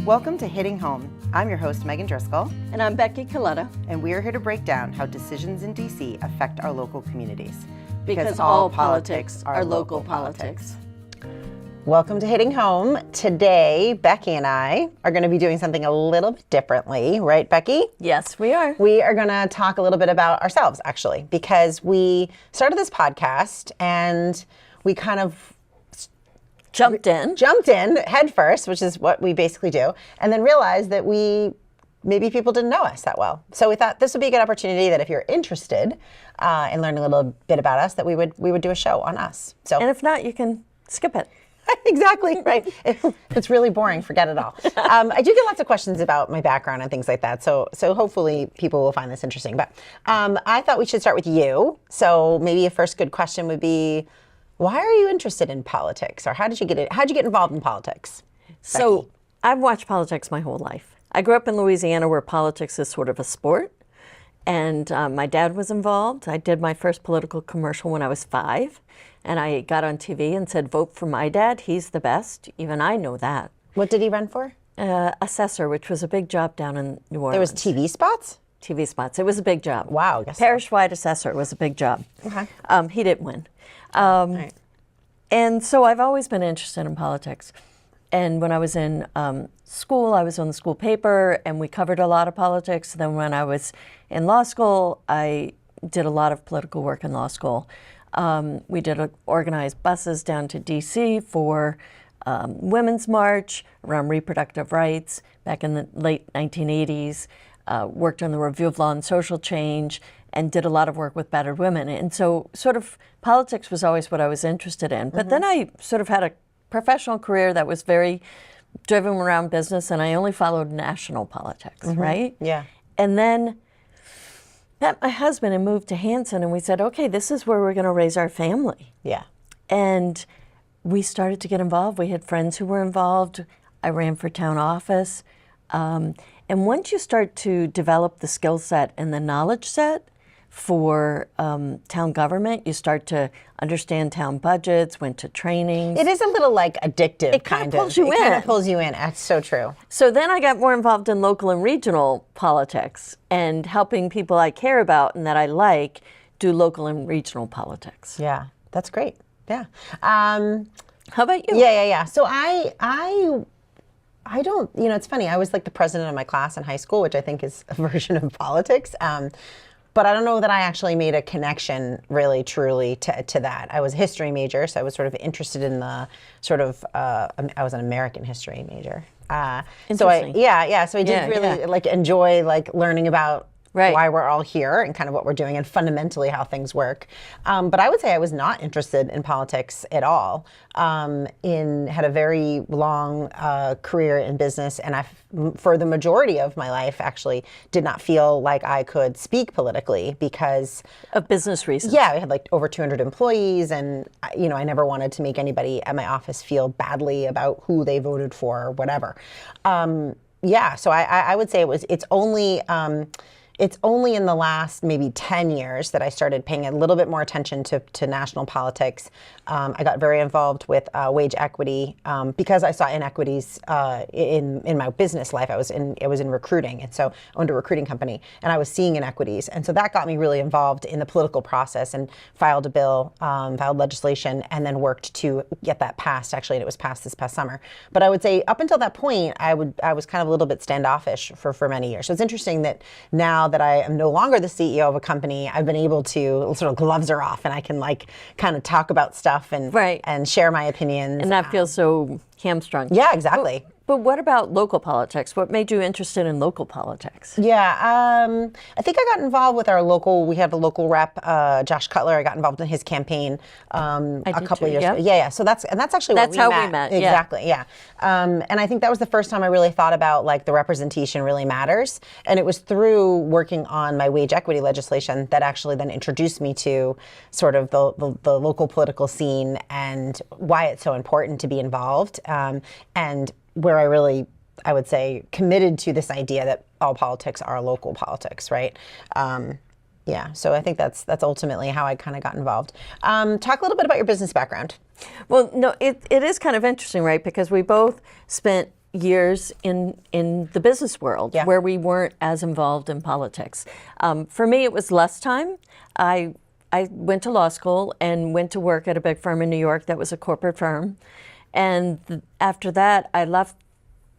Welcome to Hitting Home. I'm your host, Megan Driscoll. And I'm Becky Coletta. And we are here to break down how decisions in DC affect our local communities. Because all politics are local politics. Welcome to Hitting Home. Today, Becky and I are going to be doing something a little bit differently, right, Becky? Yes, we are. We are going to talk a little bit about ourselves, actually, because we started this podcast and we kind of Jumped in head first, which is what we basically do, and then realized that maybe people didn't know us that well. So we thought this would be a good opportunity that if you're interested in learning a little bit about us, that we would do a show on us. So, and if not, you can skip it. Exactly, right. If it's really boring, forget it all. I do get lots of questions about my background and things like that, so hopefully people will find this interesting. But I thought we should start with you. So maybe a first good question would be, why are you interested in politics, or how'd you get involved in politics? So Becky? I've watched politics my whole life. I grew up in Louisiana, where politics is sort of a sport, and my dad was involved. I did my first political commercial when I was 5, and I got on TV and said, "Vote for my dad. He's the best." Even I know that. What did he run for? Assessor, which was a big job down in New Orleans. There was TV spots? TV spots. It was a big job. Wow. I guess Parish-wide assessor was a big job. Okay. He didn't win. Right. And so I've always been interested in politics. And when I was in school, I was on the school paper, and we covered a lot of politics. Then when I was in law school, I did a lot of political work in law school. We did organize buses down to DC for Women's March around reproductive rights back in the late 1980s, worked on the Review of Law and Social Change, and did a lot of work with battered women. And so sort of politics was always what I was interested in. But then I sort of had a professional career that was very driven around business, and I only followed national politics, right? Yeah. And then met my husband and moved to Hanson, and we said, okay, this is where we're gonna raise our family. Yeah. And we started to get involved. We had friends who were involved. I ran for town office. And once you start to develop the skill set and the knowledge set for town government, you start to understand town budgets, went to trainings. It is a little like addictive. It kind of pulls you in. It kind of pulls you in. That's so true. So then I got more involved in local and regional politics and helping people I care about and that I like do local and regional politics. Yeah, that's great. Yeah. How about you? Yeah. So I don't, it's funny. I was like the president of my class in high school, which I think is a version of politics. But I don't know that I actually made a connection really, truly to that. I was a history major, so I was sort of interested in the sort of, I was an American history major. So I did really like enjoy like learning about why we're all here and kind of what we're doing and fundamentally how things work. But I would say I was not interested in politics at all. Had a very long career in business, and for the majority of my life, actually did not feel like I could speak politically because of business reasons. Yeah, I had like over 200 employees, and I never wanted to make anybody at my office feel badly about who they voted for or whatever. So I would say it's only in the last maybe 10 years that I started paying a little bit more attention to national politics. I got very involved with wage equity because I saw inequities in my business life. I was in recruiting, and so I owned a recruiting company, and I was seeing inequities, and so that got me really involved in the political process and filed a bill, filed legislation, and then worked to get that passed. Actually, and it was passed this past summer. But I would say up until that point, I was kind of a little bit standoffish for many years. So it's interesting that now that I am no longer the CEO of a company, I've been able to sort of gloves are off, and I can like kind of talk about stuff and share my opinions. And not feel so hamstrung. Yeah, exactly. But what about local politics? What made you interested in local politics? Yeah, I think I got involved with we have a local rep, Josh Cutler. I got involved in his campaign a couple of years ago. Yeah. So that's actually where we met. That's how we met. Exactly, yeah. And I think that was the first time I really thought about like the representation really matters. And it was through working on my wage equity legislation that actually then introduced me to sort of the local political scene and why it's so important to be involved. And where I would say, committed to this idea that all politics are local politics, right? So I think that's ultimately how I kind of got involved. Talk a little bit about your business background. Well, no, it is kind of interesting, right? Because we both spent years in the business world Yeah. where we weren't as involved in politics. For me, it was less time. I went to law school and went to work at a big firm in New York that was a corporate firm. And after that, I left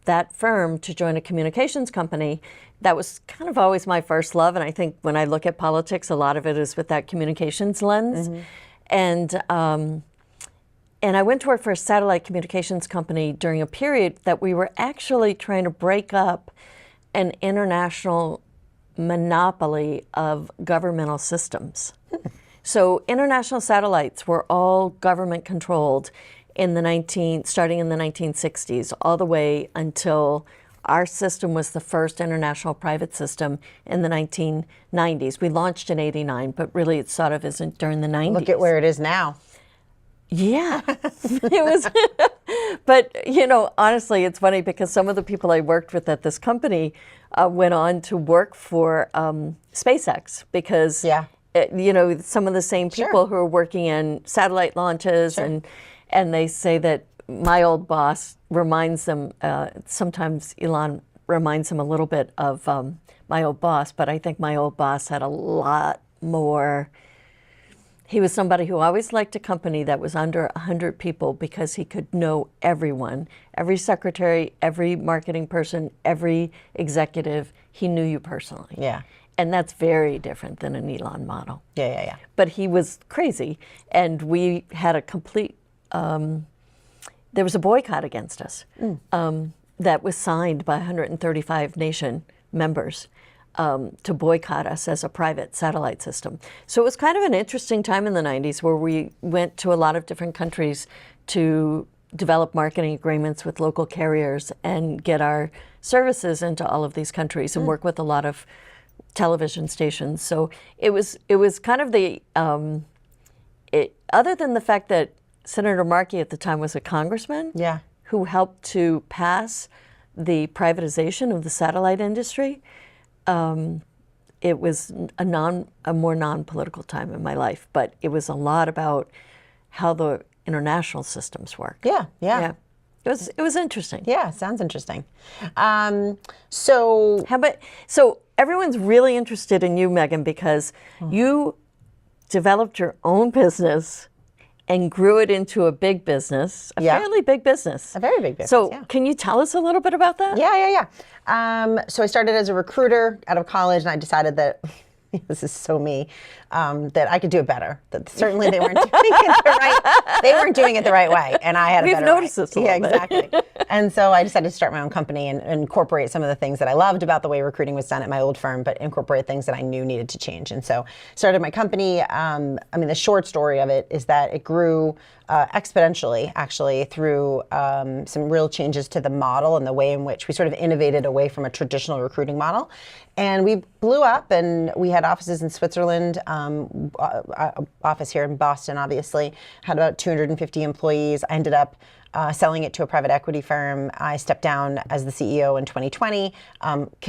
that firm to join a communications company. That was kind of always my first love. And I think when I look at politics, a lot of it is with that communications lens. And I went to work for a satellite communications company during a period that we were actually trying to break up an international monopoly of governmental systems. So international satellites were all government controlled starting in the 1960s, all the way until our system was the first international private system in the 1990s. We launched in '89, but really it sort of isn't during the '90s. Look at where it is now. Yeah, it was. But, honestly, it's funny because some of the people I worked with at this company went on to work for SpaceX because, some of the same people who are working in satellite launches and they say that my old boss reminds them, sometimes Elon reminds them a little bit of my old boss, but I think my old boss had a lot more. He was somebody who always liked a company that was under 100 people because he could know everyone, every secretary, every marketing person, every executive. He knew you personally. Yeah. And that's very different than an Elon model. Yeah. But he was crazy, and we had a complete, there was a boycott against us that was signed by 135 nation members. To boycott us as a private satellite system. So it was kind of an interesting time in the 90s where we went to a lot of different countries to develop marketing agreements with local carriers and get our services into all of these countries and work with a lot of television stations. So it was kind of the, other than the fact that Senator Markey at the time was a congressman who helped to pass the privatization of the satellite industry, it was a more non-political time in my life, but it was a lot about how the international systems work. Yeah. It was interesting. Yeah, sounds interesting. So everyone's really interested in you, Megan, because you developed your own business and grew it into a big business, a fairly big business. A very big business, So can you tell us a little bit about that? Yeah. So I started as a recruiter out of college, and I decided that, this is so me, that I could do it better. That certainly they weren't doing it the right way, and I had a better way. We've noticed this a little bit. Exactly. And so I decided to start my own company and incorporate some of the things that I loved about the way recruiting was done at my old firm, but incorporate things that I knew needed to change. And so started my company. The short story of it is that it grew exponentially, actually, through some real changes to the model and the way in which we sort of innovated away from a traditional recruiting model. And we blew up, and we had offices in Switzerland, office here in Boston, obviously, had about 250 employees. I ended up selling it to a private equity firm. I stepped down as the CEO in 2020,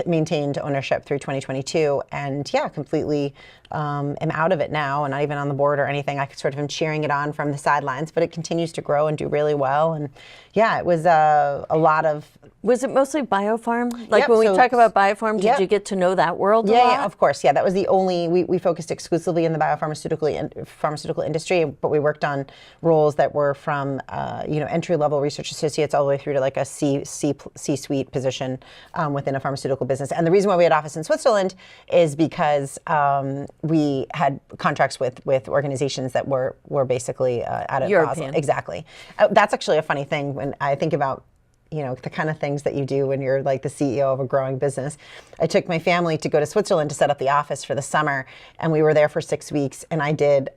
maintained ownership through 2022, and completely am out of it now and not even on the board or anything. I sort of am cheering it on from the sidelines, but it continues to grow and do really well. And it was a lot of... Was it mostly biopharm? Like when we talk about biopharm, did you get to know that world a lot? Yeah, of course. Yeah, that was the only, we focused exclusively in the pharmaceutical industry, but we worked on roles that were from, entry-level research associates all the way through to like a C-suite position within a pharmaceutical business. And the reason why we had office in Switzerland is because we had contracts with organizations that were basically out of European. Basel. Exactly. That's actually a funny thing when I think about the kind of things that you do when you're like the CEO of a growing business. I took my family to go to Switzerland to set up the office for the summer, and we were there for 6 weeks, and I did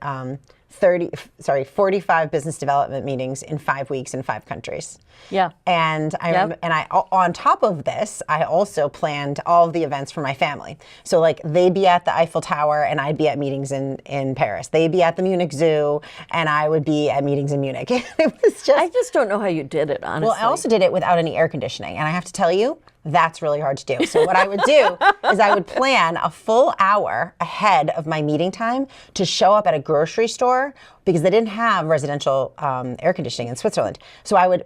45 business development meetings in 5 weeks in 5 countries. Yeah. And I on top of this, I also planned all of the events for my family. So like they'd be at the Eiffel Tower and I'd be at meetings in Paris. They'd be at the Munich Zoo and I would be at meetings in Munich. It was just... I just don't know how you did it, honestly. Well, I also did it without any air conditioning. And I have to tell you, that's really hard to do. So what I would do is I would plan a full hour ahead of my meeting time to show up at a grocery store because they didn't have residential air conditioning in Switzerland. So I would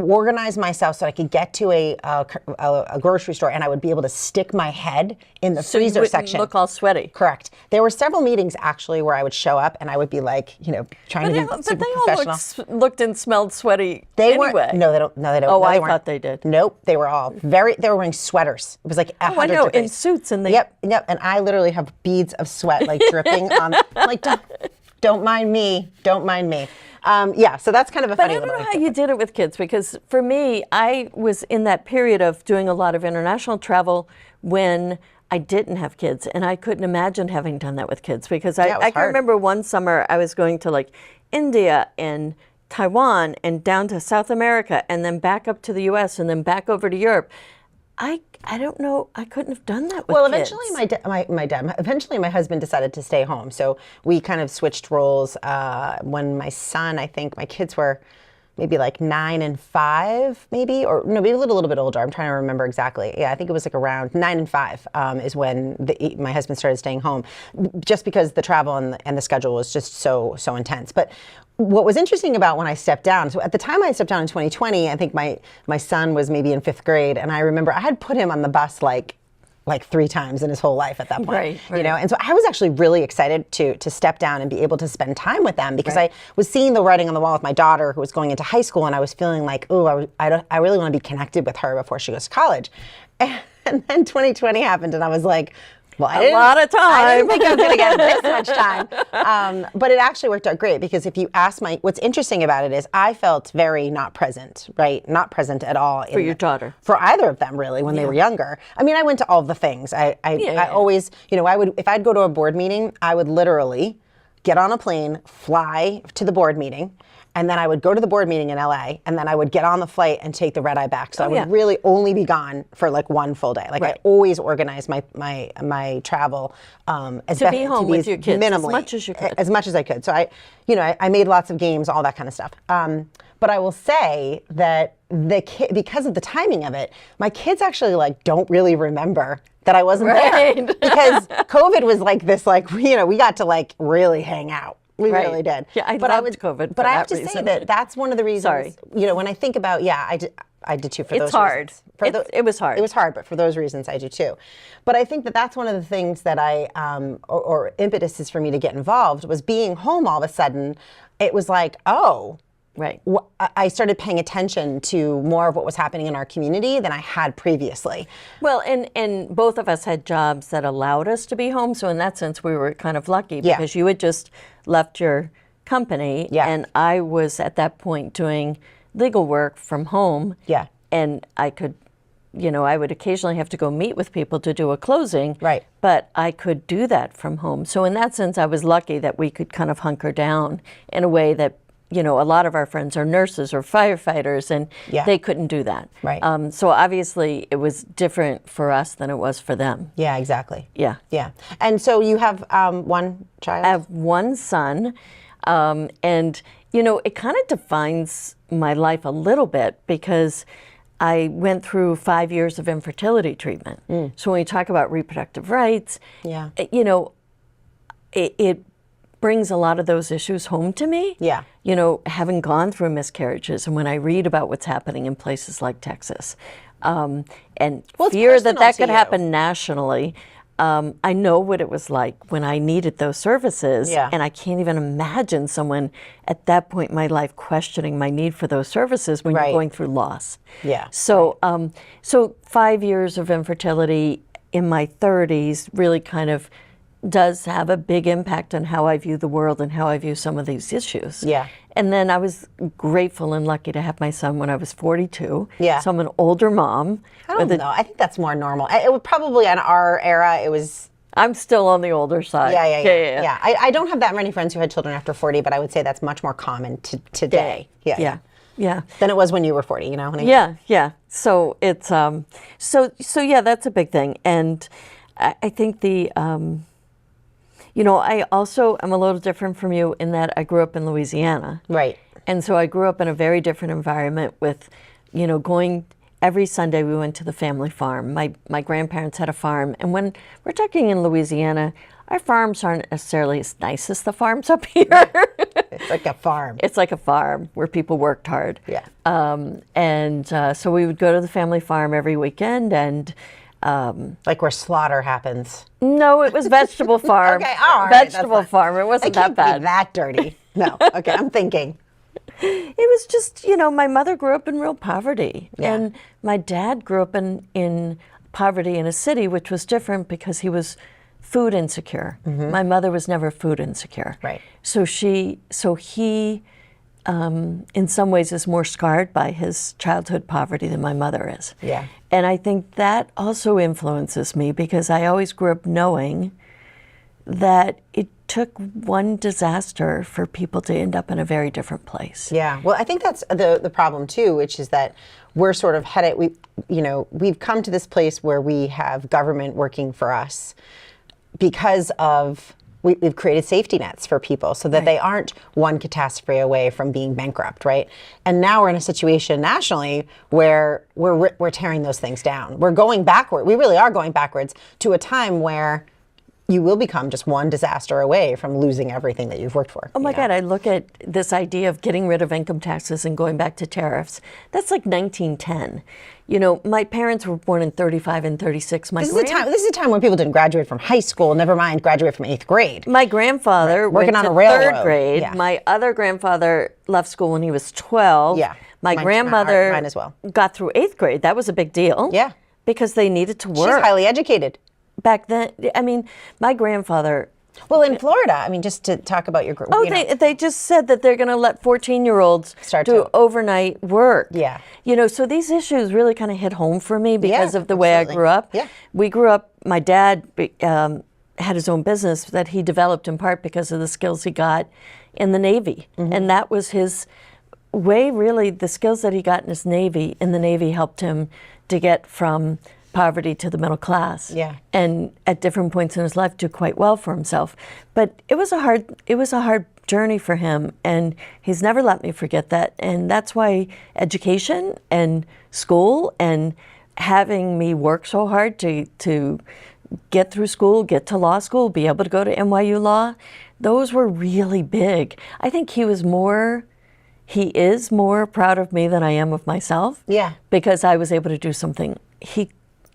organize myself so I could get to a grocery store, and I would be able to stick my head in the So you freezer wouldn't section. look all sweaty. Correct. There were several meetings actually where I would show up and I would be like, trying to be But super they all professional. looked and smelled sweaty They anyway. weren't. No, they don't. No, they don't. Oh, no, they I weren't. thought they did. Nope. They were all they were wearing sweaters. It was like 100 I know, in degrees. suits, and they. Yep. And I literally have beads of sweat like dripping on. Like, don't mind me. Don't mind me. Yeah. So that's kind of a But funny I don't little. know how you did it with kids, because for me, I was in that period of doing a lot of international travel when I didn't have kids, and I couldn't imagine having done that with kids, because Yeah, it was I can hard. remember one summer I was going to like India and Taiwan and down to South America and then back up to the US and then back over to Europe. I don't know, I couldn't have done that with Well, kids. eventually eventually my husband decided to stay home. So we kind of switched roles when my son, I think my kids were maybe like 9 and 5, maybe, or no, maybe a little bit older. I'm trying to remember exactly. Yeah, I think it was like around 9 and 5 is when my husband started staying home, just because the travel and the schedule was just so intense. But what was interesting about when I stepped down, so at the time I stepped down in 2020, I think my son was maybe in 5th grade, and I remember I had put him on the bus like 3 times in his whole life at that point. Right. And so I was actually really excited to step down and be able to spend time with them, because I was seeing the writing on the wall with my daughter, who was going into high school, and I was feeling like, oh, I really want to be connected with her before she goes to college. And then 2020 happened, and I was like, well, A lot of time. I didn't think I was going to get this much time. But it actually worked out great, because if you ask what's interesting about it is I felt very not present, right? Not present at all. For your daughter. For either of them, really, when they were younger. I mean, I went to all the things. I always, if I'd go to a board meeting, I would literally get on a plane, fly to the board meeting, and then I would go to the board meeting in LA, and then I would get on the flight and take the red eye back. So I would really only be gone for like one full day. Like I always organized my travel To be home with your kids as minimally, much as you could. as much as I could. So I made lots of games, all that kind of stuff. But I will say that because of the timing of it, my kids actually like don't really remember that I wasn't there, because COVID was like this, like, we got to like really hang out. We really did. Yeah, I loved COVID. But for I have that to say reason. that that's one of the reasons. Sorry. When I think about, I did too, for those It's hard. reasons. It was hard. It was hard, but for those reasons, I do too. But I think that that's one of the things that or impetuses for me to get involved was being home all of a sudden. It was like, oh. Right. I started paying attention to more of what was happening in our community than I had previously. Well, and both of us had jobs that allowed us to be home. So in that sense, we were kind of lucky, because you had just left your company, and I was at that point doing legal work from home. Yeah. And I could, I would occasionally have to go meet with people to do a closing. Right. But I could do that from home. So in that sense, I was lucky that we could kind of hunker down in a way that, a lot of our friends are nurses or firefighters, and they couldn't do that. Right. So obviously it was different for us than it was for them. Yeah, exactly. Yeah. Yeah. And so you have one child? I have one son, and, it kind of defines my life a little bit, because I went through 5 years of infertility treatment. So when we talk about reproductive rights, it brings a lot of those issues home to me. Yeah. Having gone through miscarriages, and when I read about what's happening in places like Texas, and it's fear that personal to could you. happen nationally, I know what it was like when I needed those services, and I can't even imagine someone at that point in my life questioning my need for those services when you're going through loss. Yeah. So, so 5 years of infertility in my 30s really kind of does have a big impact on how I view the world and how I view some of these issues. Yeah. And then I was grateful and lucky to have my son when I was 42. Yeah. So I'm an older mom. I don't know. I think that's more normal. It would probably, in our era, it was... I'm still on the older side. Yeah. I don't have that many friends who had children after 40, but I would say that's much more common today. Yeah. Than it was when you were 40, Yeah. So it's, so yeah, that's a big thing. And I think I also am a little different from you in that I grew up in Louisiana. Right. And so I grew up in a very different environment with, going every Sunday we went to the family farm. My grandparents had a farm. And when we're talking in Louisiana, our farms aren't necessarily as nice as the farms up here. It's like a farm. It's like a farm where people worked hard. Yeah. So we would go to the family farm every weekend, and Like where slaughter happens. no, it was vegetable farm. Okay, all right, that's Vegetable fine. farm. It wasn't It can't that bad. be that dirty. No. Okay, I'm thinking. It was just, my mother grew up in real poverty. Yeah. And my dad grew up in poverty in a city, which was different because he was food insecure. My mother was never food insecure. Right. So he, in some ways, is more scarred by his childhood poverty than my mother is. Yeah. And I think that also influences me because I always grew up knowing that it took one disaster for people to end up in a very different place. Yeah, well, I think that's the problem too, which is that we're sort of headed. We've come to this place where we have government working for us because of we've created safety nets for people so that they aren't one catastrophe away from being bankrupt, right? And now we're in a situation nationally where we're tearing those things down. We're going backward. We really are going backwards to a time where you will become just one disaster away from losing everything that you've worked for. Oh my God, I look at this idea of getting rid of income taxes and going back to tariffs. That's like 1910. My parents were born in 35 and 36. This is a time when people didn't graduate from high school, never mind graduate from 8th grade. My grandfather Working went on to a railroad. 3rd grade. Yeah. My other grandfather left school when he was 12. Yeah. My grandmother mine as well. got through 8th grade. That was a big deal. Yeah. Because they needed to She's work. highly educated. Back then, my grandfather... Well, in Florida, just to talk about your group. They just said that they're going to let 14-year-olds Start do to- overnight work. Yeah. So these issues really kind of hit home for me because Yeah, of the way I absolutely. grew up. Yeah. We grew up, my dad had his own business that he developed in part because of the skills he got in the Navy. Mm-hmm. And that was his way, really, the skills that he got in the Navy helped him to get from poverty to the middle class. Yeah. And at different points in his life do quite well for himself. But it was a hard journey for him, and he's never let me forget that. And that's why education and school and having me work so hard to get through school, get to law school, be able to go to NYU Law, those were really big. I think he is more proud of me than I am of myself. Yeah. Because I was able to do something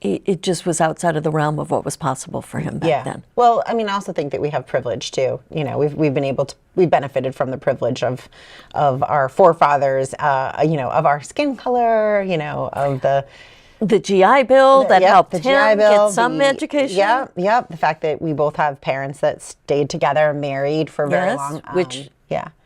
it just was outside of the realm of what was possible for him back then. Well, I also think that we have privilege too. We've benefited from the privilege of our forefathers, of our skin color, of the GI Bill that helped the him GI Bill, get some education. Yeah. The fact that we both have parents that stayed together, married for very Yes, long. which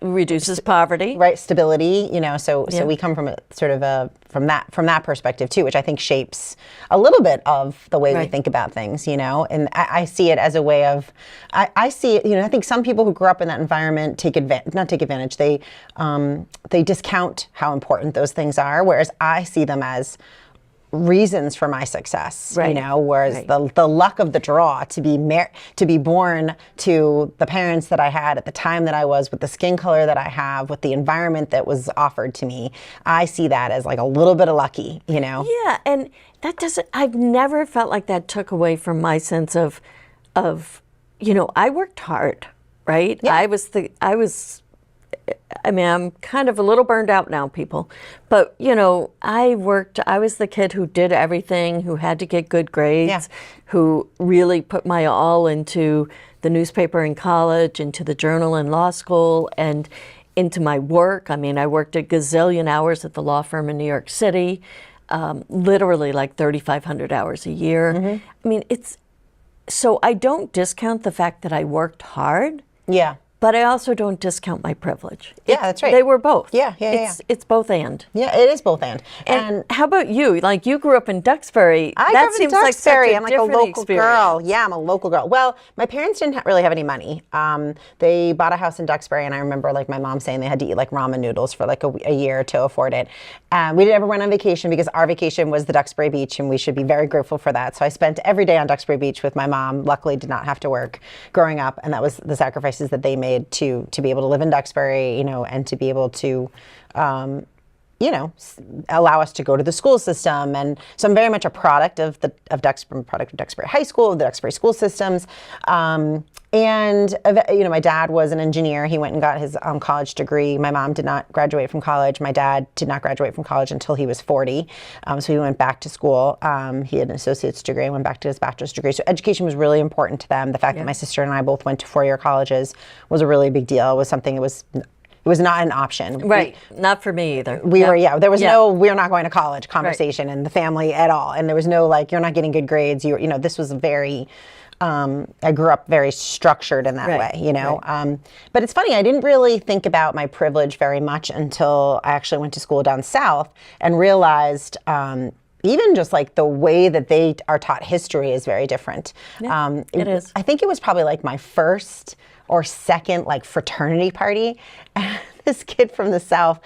reduces poverty. Right, stability. So we come from a sort of from that perspective too, which I think shapes a little bit of the way we think about things. And I see it as a way of, I see it. I think some people who grew up in that environment not take advantage. They discount how important those things are, whereas I see them as reasons for my success, whereas the luck of the draw to be born to the parents that I had at the time that I was, with the skin color that I have, with the environment that was offered to me, I see that as like a little bit of lucky, Yeah, and I've never felt like that took away from my sense of I worked hard, right? Yeah. I'm kind of a little burned out now, people. But, I was the kid who did everything, who had to get good grades, who really put my all into the newspaper in college, into the journal in law school, and into my work. I worked a gazillion hours at the law firm in New York City, literally like 3,500 hours a year. So I don't discount the fact that I worked hard. Yeah. But I also don't discount my privilege. Yeah, that's right. They were both. Yeah. It's both and. Yeah, it is both and. And how about you? Like, you grew up in Duxbury. I That grew up in seems like such Duxbury. a I'm like a different local experience. girl. Yeah, I'm a local girl. Well, my parents didn't really have any money. They bought a house in Duxbury, and I remember like my mom saying they had to eat like ramen noodles for like a year to afford it. We didn't ever went on vacation because our vacation was the Duxbury Beach, and we should be very grateful for that. So I spent every day on Duxbury Beach with my mom. Luckily, did not have to work growing up, and that was the sacrifices that they made to be able to live in Duxbury, and to be able to allow us to go to the school system. And so I'm very much a product of Duxbury High School, the Duxbury school systems. And my dad was an engineer. He went and got his college degree. My mom did not graduate from college. My dad did not graduate from college until he was 40. So he went back to school. He had an associate's degree and went back to his bachelor's degree. So education was really important to them. The fact that my sister and I both went to four-year colleges was a really big deal. It was something it was not an option. Right. Not for me either. There was no, we're not going to college conversation in the family at all. And there was no you're not getting good grades. This was very, I grew up very structured in that way, but it's funny, I didn't really think about my privilege very much until I actually went to school down south and realized, even just the way that they are taught history is very different. It is. I think it was probably my first or second fraternity party. And this kid from the South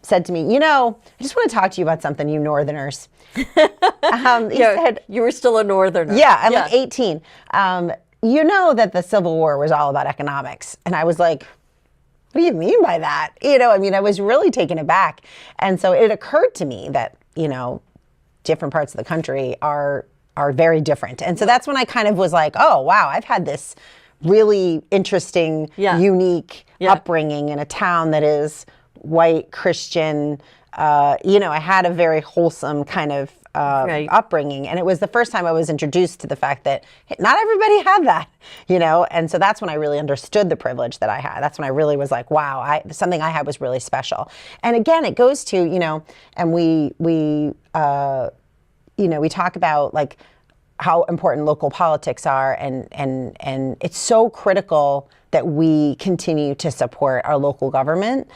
said to me, I just want to talk to you about something, you Northerners. He said, you were still a Northerner. Yeah, I'm 18. You know that the Civil War was all about economics. And I was like, what do you mean by that? I was really taken aback. And so it occurred to me that, different parts of the country are very different. And so that's when I kind of was like, oh, wow, I've had this really interesting, unique upbringing in a town that is white, Christian. I had a very wholesome kind of upbringing. And it was the first time I was introduced to the fact that not everybody had that, and so that's when I really understood the privilege that I had. That's when I really was like, wow, something I had was really special. And again, it goes to, and we talk about how important local politics are, and it's so critical that we continue to support our local government,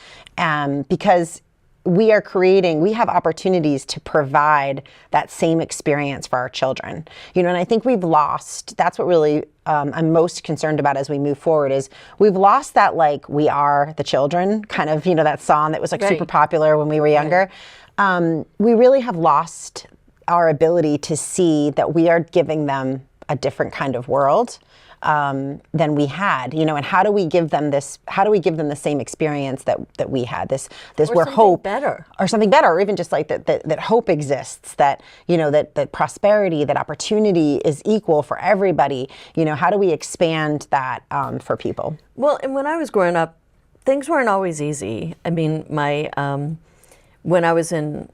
because we have opportunities to provide that same experience for our children. And I think we've lost, that's what really I'm most concerned about as we move forward, is we've lost that we are the children kind of, that song that was super popular when we were younger. We really have lost our ability to see that we are giving them a different kind of world than we had, and how do we give them the same experience that we had, this where hope better or something better, or even just that hope exists, that that prosperity, that opportunity is equal for everybody. How do we expand that for people? Well, and when I was growing up, things weren't always easy. I mean, when I was in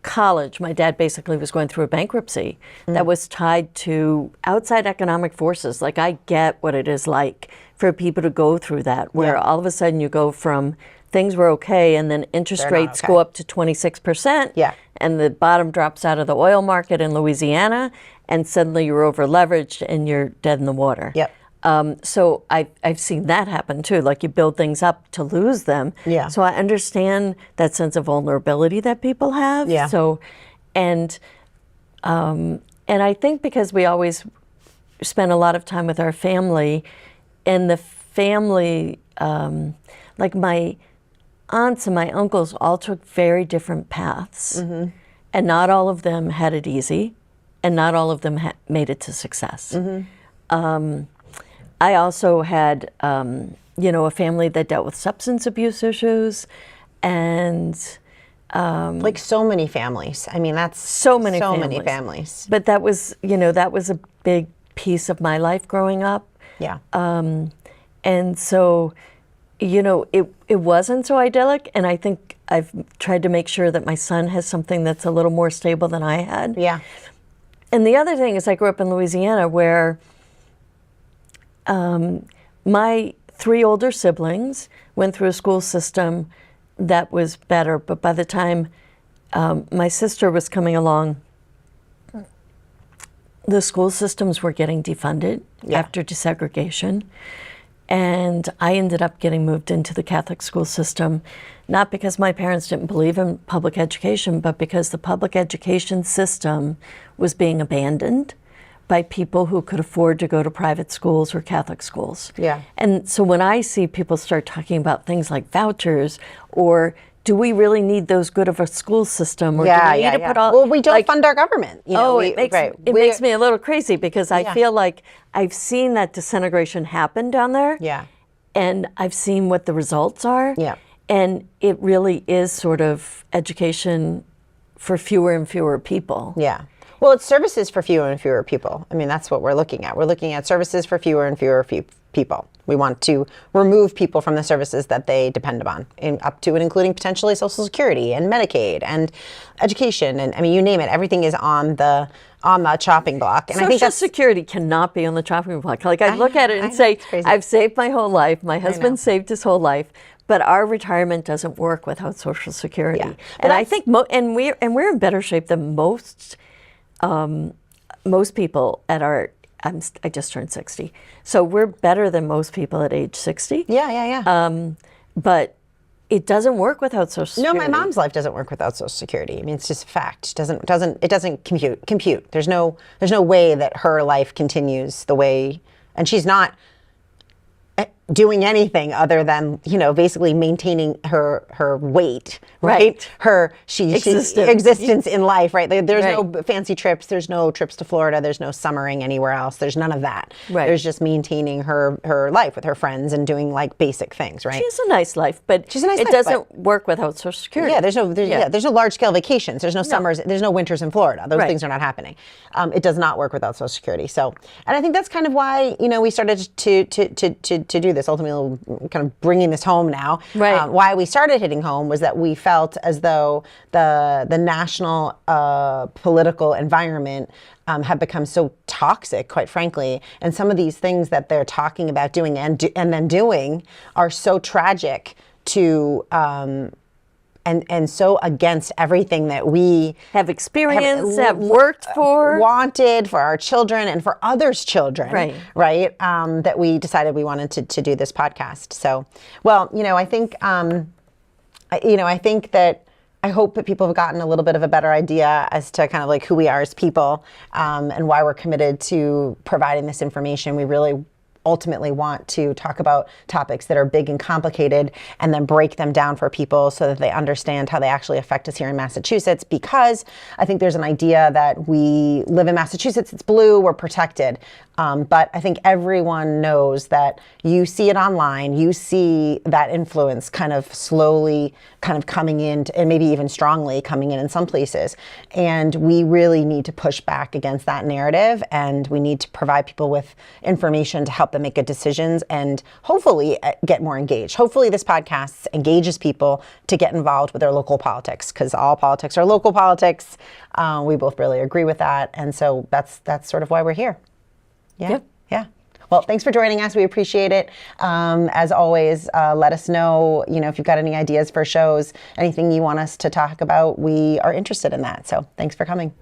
college, my dad basically was going through a bankruptcy that was tied to outside economic forces. I get what it is like for people to go through that, where all of a sudden you go from things were okay and then interest rates go up to 26%, and the bottom drops out of the oil market in Louisiana, and suddenly you're over leveraged and you're dead in the water. So I've seen that happen too. You build things up to lose them. So I understand that sense of vulnerability that people have. So, and I think because we always spend a lot of time with our family, and the family, my aunts and my uncles all took very different paths, and not all of them had it easy, and not all of them made it to success. I also had, a family that dealt with substance abuse issues, and so many families. I mean, that's so many families. But that was, that was a big piece of my life growing up. And so, it wasn't so idyllic, and I think I've tried to make sure that my son has something that's a little more stable than I had. And the other thing is, I grew up in Louisiana, where my three older siblings went through a school system that was better, but by the time my sister was coming along, the school systems were getting defunded after desegregation, and I ended up getting moved into the Catholic school system, not because my parents didn't believe in public education, but because the public education system was being abandoned by people who could afford to go to private schools or Catholic schools. And so when I see people start talking about things like vouchers, or do we really need those good of a school system? Or do we need to put all, well, we don't fund our government. It makes me a little crazy, because I feel like I've seen that disintegration happen down there. And I've seen what the results are. And it really is sort of education for fewer and fewer people. Yeah. Well, it's services for fewer and fewer people. I mean, that's what we're looking at. We're looking at services for fewer and fewer people. We want to remove people from the services that they depend upon, up to and including potentially Social Security and Medicaid and education. And I mean, you name it, everything is on the chopping block. And I think Social that's Security cannot be on the chopping block. Like I look at it and say, it's crazy. I've saved my whole life. My husband saved his whole life. But our retirement doesn't work without Social Security. Yeah. And I think we're in better shape than most people at our. I just turned 60, so we're better than most people at age 60. Yeah. But it doesn't work without Social No, Security. my mom's life doesn't work without Social Security. I mean, it's just a fact. It doesn't compute. There's no way that her life continues the way, and she's not doing anything other than, basically maintaining her weight, right? Her existence in life, right? There's no fancy trips. There's no trips to Florida. There's no summering anywhere else. There's none of that. Right. There's just maintaining her life with her friends and doing like basic things, right? She has a nice life, but it doesn't work without Social Security. Yeah, there's no large scale vacations. There's no summers. There's no winters in Florida. Those things are not happening. It does not work without Social Security. So, and I think that's kind of why we started to do this. Ultimately, kind of bringing this home now. Right. Why we started hitting home was that we felt as though the national political environment have become so toxic, quite frankly, and some of these things that they're talking about doing and then doing are so tragic to. And so against everything that we have experienced, have worked for, wanted for our children and for others' children, right? That we decided we wanted to do this podcast. So, well, I think, I think that I hope that people have gotten a little bit of a better idea as to kind of like who we are as people, and why we're committed to providing this information. We really ultimately want to talk about topics that are big and complicated and then break them down for people so that they understand how they actually affect us here in Massachusetts, because I think there's an idea that we live in Massachusetts, it's blue, we're protected. But I think everyone knows that you see it online, you see that influence kind of slowly kind of coming in, and maybe even strongly coming in some places. And we really need to push back against that narrative, and we need to provide people with information to help them make good decisions and hopefully get more engaged. Hopefully this podcast engages people to get involved with their local politics, because all politics are local politics. We both really agree with that. And so that's sort of why we're here. Yeah. Well, thanks for joining us. We appreciate it. As always, let us know, if you've got any ideas for shows, anything you want us to talk about. We are interested in that. So thanks for coming.